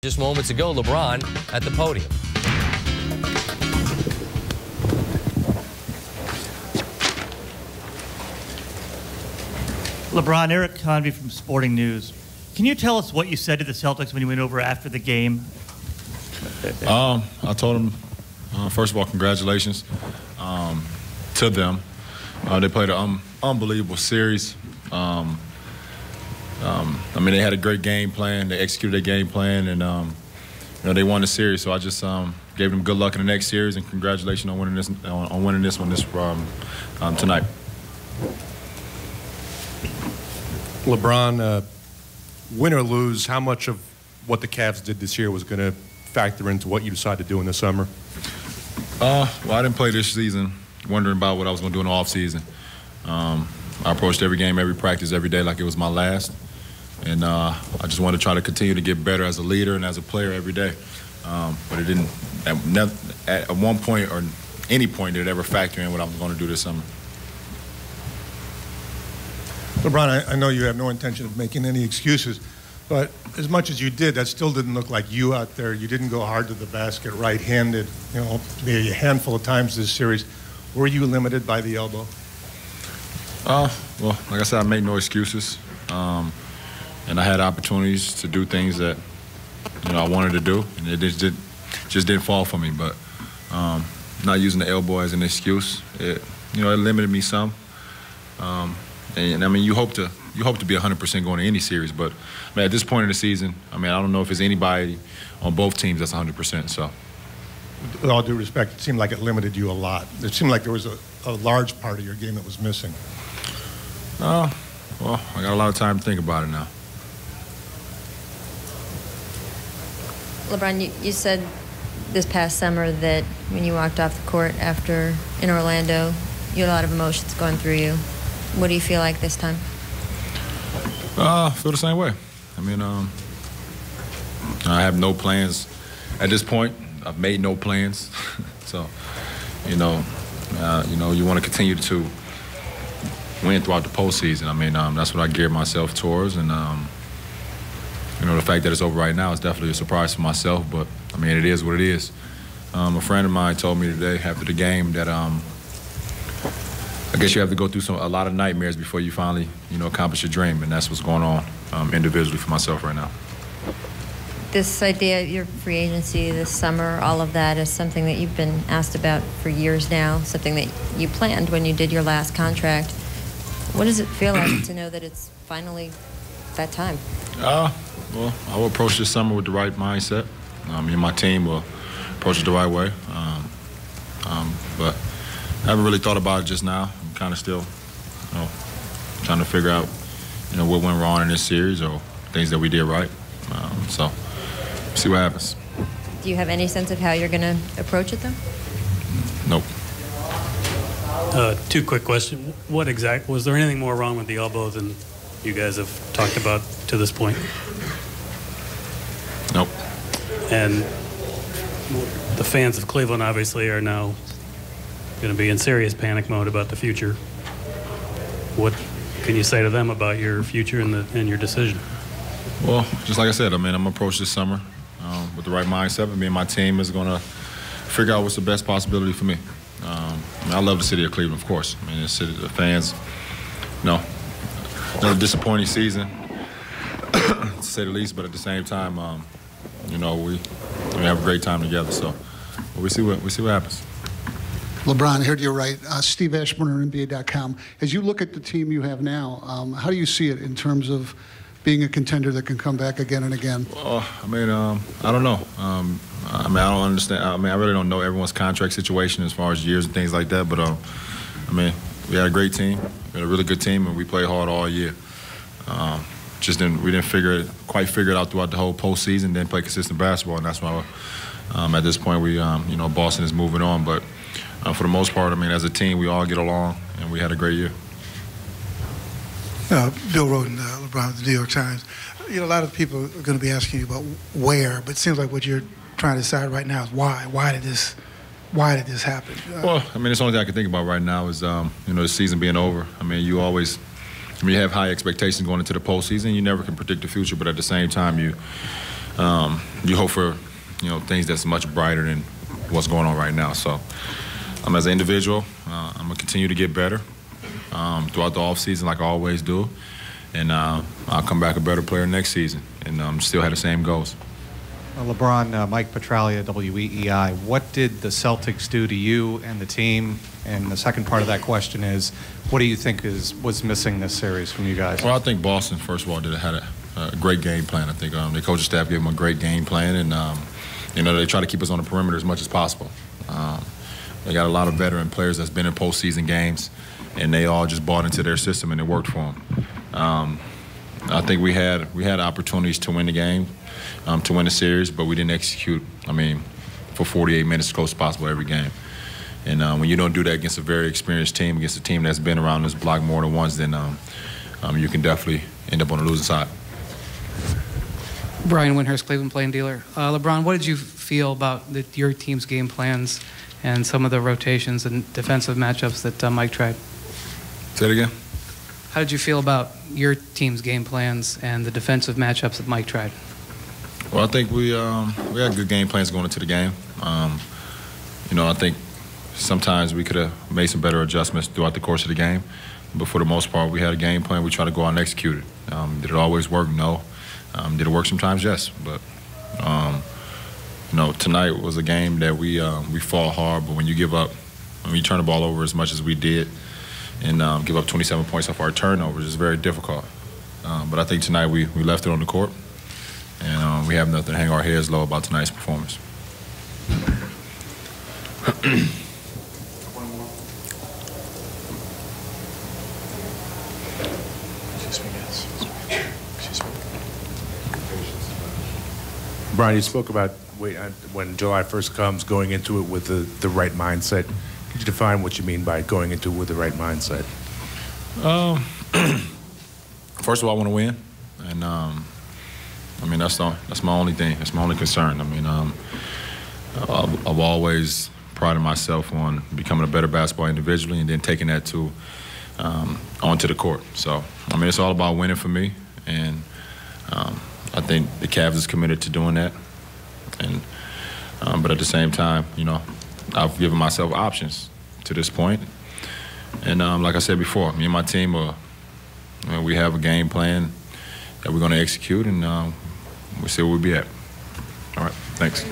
Just moments ago, LeBron at the podium. LeBron, Eric Convey from Sporting News. Can you tell us what you said to the Celtics when you went over after the game? I told them, first of all, congratulations to them. They played an unbelievable series. I mean, they had a great game plan. They executed their game plan, and you know, they won the series. So I just gave them good luck in the next series, and congratulations on winning this one tonight. LeBron, win or lose, how much of what the Cavs did this year was going to factor into what you decided to do in the summer? Well, I didn't play this season wondering about what I was going to do in the offseason. I approached every game, every practice, every day like it was my last. And I just wanted to try to continue to get better as a leader and as a player every day. But it didn't, at one point or any point did it ever factor in what I was going to do this summer. LeBron, I know you have no intention of making any excuses, but as much as you did, that still didn't look like you out there. You didn't go hard to the basket right-handed, you know, maybe a handful of times this series. Were you limited by the elbow? Well, like I said, I made no excuses. And I had opportunities to do things that, you know, I wanted to do, and it just didn't fall for me. But not using the elbow as an excuse, it limited me some. And I mean, you hope to be 100% going to any series, but I mean, at this point in the season, I mean, I don't know if there's anybody on both teams that's 100%. So, with all due respect, it seemed like it limited you a lot. It seemed like there was a large part of your game that was missing. Well, I got a lot of time to think about it now. LeBron, you said this past summer that when you walked off the court in Orlando, you had a lot of emotions going through you. What do you feel like this time? I feel the same way. I mean, I have no plans at this point. I've made no plans. So, you want to continue to win throughout the postseason. I mean, that's what I geared myself towards. And, the fact that it's over right now is definitely a surprise for myself. But, I mean, it is what it is. A friend of mine told me today after the game that I guess you have to go through a lot of nightmares before you finally, accomplish your dream, and that's what's going on individually for myself right now. This idea, your free agency this summer, all of that is something that you've been asked about for years now, something that you planned when you did your last contract. What does it feel like to know that it's finally that time? Well, I will approach this summer with the right mindset. Me and my team will approach it the right way. But I haven't really thought about it just now. I'm kind of still, trying to figure out, what went wrong in this series or things that we did right. So, see what happens. Do you have any sense of how you're going to approach it, though? Nope. Two quick questions. Was there anything more wrong with the elbow than you guys have talked about to this point? Nope. And the fans of Cleveland obviously are now going to be in serious panic mode about the future. What can you say to them about your future and your decision? Well, just like I said, I mean, I'm going to approach this summer with the right mindset. Me and my team is going to figure out what's the best possibility for me. I love the city of Cleveland, of course. I mean, the fans, another disappointing season, to say the least, but at the same time, we have a great time together. So we see what happens. LeBron, I heard you right. Steve Ashburn, NBA.com. As you look at the team you have now, how do you see it in terms of being a contender that can come back again and again? Well, I mean, I don't know. I don't understand. I mean, I really don't know everyone's contract situation as far as years and things like that. But, I mean, we had a great team. We had a really good team, and we played hard all year. We didn't quite figure it out throughout the whole postseason, didn't play consistent basketball, and that's why at this point Boston is moving on. But for the most part, I mean, as a team, we all get along, and we had a great year. Bill Roden, LeBron of the New York Times. A lot of people are going to be asking you about where, but it seems like what you're trying to decide right now is why. Why did this happen? Well, I mean, it's the only thing I can think about right now is, the season being over. I mean, you have high expectations going into the postseason. You never can predict the future, but at the same time, you hope for, things that's much brighter than what's going on right now. So, as an individual, I'm gonna continue to get better throughout the offseason, like I always do, and I'll come back a better player next season, and still have the same goals. LeBron, Mike Petralia, WEEI. What did the Celtics do to you and the team? And the second part of that question is, what do you think was missing this series from you guys? Well, I think Boston, first of all, had a great game plan. I think the coaching staff gave them a great game plan, and they try to keep us on the perimeter as much as possible. They got a lot of veteran players that's been in postseason games, and they all just bought into their system, and it worked for them. I think we had opportunities to win the game, to win the series, but we didn't execute. For 48 minutes as close as possible every game. And when you don't do that against a very experienced team, against a team that's been around this block more than once, then you can definitely end up on the losing side. Brian Windhurst, Cleveland Plain Dealer. LeBron, what did you feel about your team's game plans and some of the rotations and defensive matchups that Mike tried? Say it again. How did you feel about your team's game plans and the defensive matchups that Mike tried? Well, I think we had good game plans going into the game. I think sometimes we could have made some better adjustments throughout the course of the game, but for the most part, we had a game plan. We tried to go out and execute it. Did it always work? No. Did it work sometimes? Yes. But tonight was a game that we fought hard, but when you turn the ball over as much as we did, and give up 27 points off our turnovers, it's very difficult. But I think tonight we left it on the court. And we have nothing to hang our heads low about tonight's performance. Brian, you spoke about when July 1st comes, going into it with the right mindset. Could you define what you mean by going into it with the right mindset? First of all, I want to win, and that's my only thing. That's my only concern. I've always prided myself on becoming a better basketball individually, and then taking that onto the court. So it's all about winning for me, and I think the Cavs is committed to doing that. And but at the same time, I've given myself options to this point. And like I said before, me and my team we have a game plan that we're going to execute, and we'll see where we'll be at. All right, thanks.